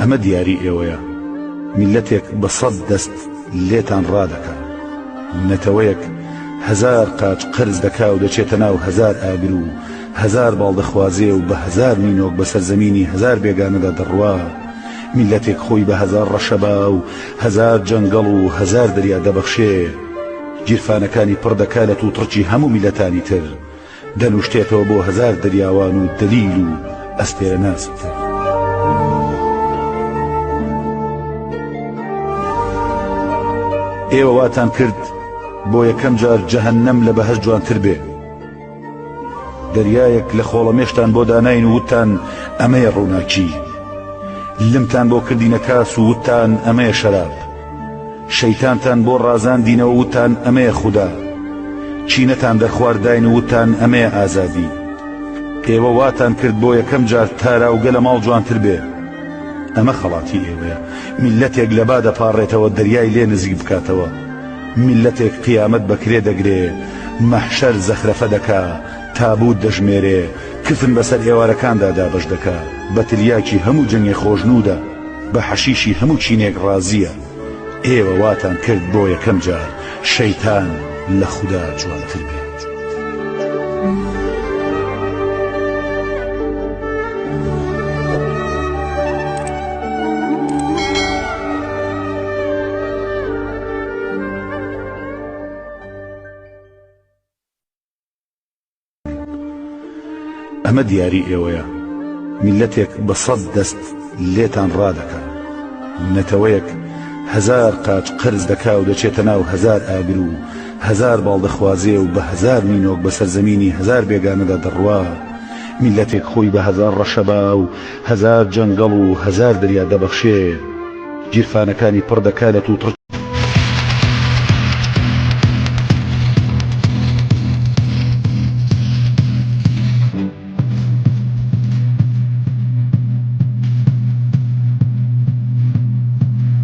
ئەمە دیاری ئێوەیە میلەتێک بە سەد دەست لێتان ڕادەکا نەتەوەیەک هەزار قاچ قرز دەکا و دەچێتە ناو هەزار ئاگر و هەزار باڵدەخوازێ و بە هەزار مینۆک بەسەر زەمینی هەزار بێگانەدا دەڕوا میلەتێک خۆی بە هەزار ڕەشەبا و هەزار جەنگەڵ و هەزار دەریا دەبەخشێ گیرفانەکانی پڕ دەکا لە تووتڕکی هەموو میلەتانی تر دەنوشتێتەوە بۆ هەزار دەریاوان و دەلیل و ئەستێرە ناسی تر ئێوە واتان کرد بۆ یەکەم جار جەهەنەم لە بەهەشت جوانتر بێ دەریایەک لە خۆڵەمێشتان بۆ داناین و وتان ئەمەیە ڕووناکی لمتان بۆ کردینە کاس و وتان ئەمەیە شەراب شەیتانتان بۆ ڕازاندینەوە وتان ئەمەیە خودا چینەتان دەرخوارداین و وتان ئەمەیە ئازادی ئێوە واتان کرد بۆ یەکەم جار تاراوگە لە ماڵ جوانتر بێ ئەمە خەڵاتی ئێوەیە میلەتێک لە با دەپاڕێتەوە دەریای لێ نزیک بکاتەوە میلەتێک قیامەت بەکرێ دەگرێ مەحشەر زەخرەفە دەکا تابوت دەژمێرێ کفن بەسەر ئێوارەکاندا دابەش دەکا بە تریاکی هەموو جەنگی خۆشنوودە بە حەشیشی هەموو چینێک ڕازیە ئێوە واتان کرد بۆ یەکەم جار شەیتان لە خودا جوانتر بێت ئەمە دیاری ئێوەیە میلەتێک بە سەد دەست لێتان ڕادەکا نەتەوەیەک هەزار قاچ قرز دەکا و دەچێتە ناو هەزار ئاگر و هەزار باڵدەخوازێ و بە هەزار مینۆک بەسەر زەمینی هەزار بێگانەدا دەڕوا میلەتێک خۆی بە هەزار ڕەشەبا و هەزار جەنگەڵ و هەزار دەریا دەبەخشێ گیرفانەکانی پڕ دەکا لە تووتڕ